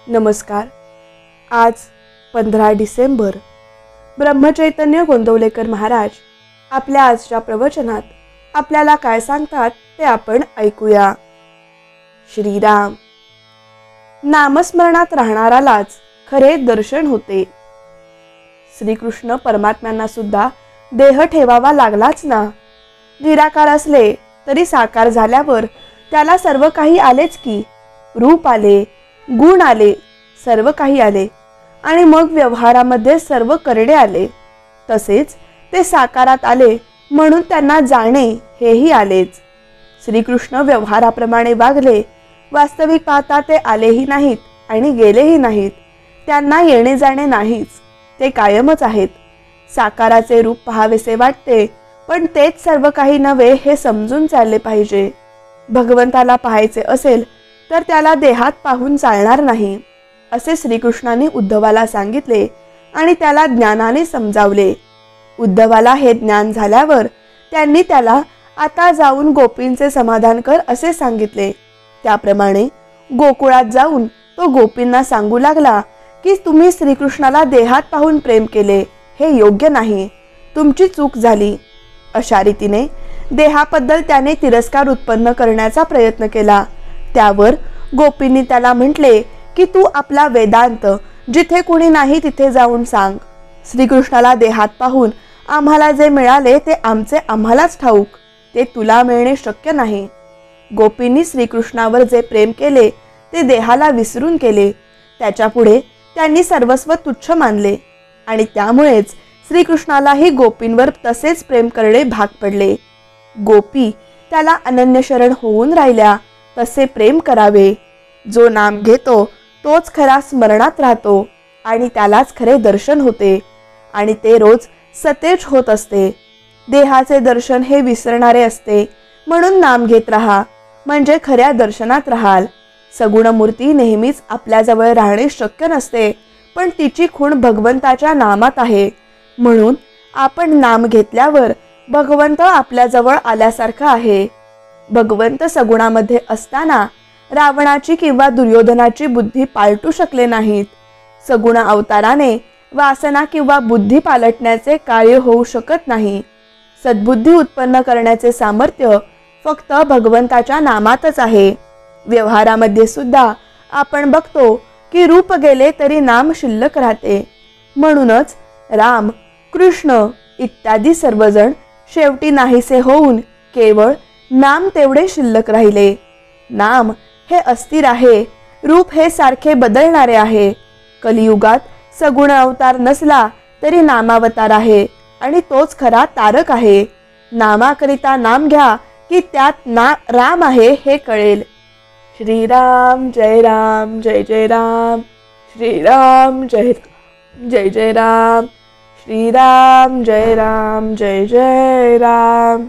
नमस्कार। आज 15 डिसेंबर। ब्रह्मचैतन्य गोंदवलेकर महाराज आपल्या आजच्या प्रवचनात आपल्याला काय सांगतात ते आपण ऐकूया। श्रीराम। नामस्मरणात राहणारालाच खरे दर्शन होते। श्रीकृष्ण परमात्म्यांना सुद्धा देह ठेवावा लागलाच ना। निराकार असले तरी साकार झाल्यावर त्याला सर्व काही आलेच की। रूप आले, गुण आले, सर्व काही आले आणि मग व्यवहारामध्ये सर्व करडे आले। तसेच ते साकारात आले म्हणून त्यांना जाणे हेही आलेच। श्रीकृष्ण व्यवहाराप्रमाणे वागले, वास्तविक पाहता ते आलेही नाहीत आणि गेलेही नाहीत। त्यांना येणे जाणे नाहीच, ते कायमच आहेत। साकाराचे रूप पाहावेसे वाटते, पण तेच सर्व काही नव्हे हे समजून चालले पाहिजे। भगवंताला पाहायचे असेल तर त्याला देहात पाहून चालणार नाही, असे श्रीकृष्णाने उद्धवाला सांगितले आणि त्याला ज्ञानाने समजावले। उद्धवाला हे ज्ञान झाल्यावर त्यांनी त्याला आता जाऊन गोपींचे समाधान कर असे सांगितले। त्याप्रमाणे गोकुळात जाऊन तो गोपींना सांगू लागला की तुम्ही श्रीकृष्णाला देहात पाहून प्रेम केले हे योग्य नाही, तुमची चूक झाली। अशा रीतीने देहाबद्दल त्याने तिरस्कार उत्पन्न करण्याचा प्रयत्न केला। त्यावर गोपींनी त्याला म्हटले की तू आपला वेदांत जिथे कुणी नाही तिथे जाऊन सांग। श्रीकृष्णाला देहात पाहून आम्हाला जे मिळाले ते आमचे आम्हालाच ठाऊक, ते तुला मिळणे शक्य नाही। गोपींनी श्रीकृष्णावर जे प्रेम केले ते देहाला विसरून केले। त्याच्यापुढे त्यांनी सर्वस्व तुच्छ मानले आणि त्यामुळेच श्रीकृष्णालाही गोपींवर तसेच प्रेम करणे भाग पडले। गोपी त्याला अनन्य शरण होऊन राहिल्या तसे प्रेम करावे। जो नाम घेतो तोच खरा स्मरणात राहतो आणि त्यालाच खरे दर्शन होते आणि ते रोज सतेज होत असते। देहाचे दर्शन हे विसरणारे असते, म्हणून नाम घेत राहा म्हणजे खऱ्या दर्शनात राहाल। सगुण मूर्ती नेहमीच आपल्याजवळ राहणे शक्य नसते, पण तिची खूण भगवंताच्या नामात आहे। म्हणून आपण नाम घेतल्यावर भगवंत आपल्याजवळ आल्यासारखा आहे। भगवंत सगुणामध्ये असताना रावणाची किंवा दुर्योधनाची बुद्धी पालटू शकले नाहीत। सगुण अवताराने वासना किंवा बुद्धी पालटण्याचे कार्य होऊ शकत नाही। सद्बुद्धी उत्पन्न करण्याचे सामर्थ्य फक्त भगवंताच्या नामातच आहे। व्यवहारामध्ये सुद्धा आपण बघतो की रूप गेले तरी नाम शिल्लक राहते। म्हणूनच राम, कृष्ण इत्यादी सर्वजण शेवटी नाहीसे होऊन केवळ नाम तेवढे शिल्लक राहिले। नाम हे अस्थिर आहे, रूप हे सारखे बदलणारे आहे। कलियुगात सगुण अवतार नसला तरी नामावतार आहे आणि तोच खरा तारक आहे। नामाकरिता नाम घ्या की त्यात राम आहे हे कळेल। श्रीराम जय राम जय जय राम, श्रीराम जय जय जय राम, श्रीराम जय राम जय जय राम।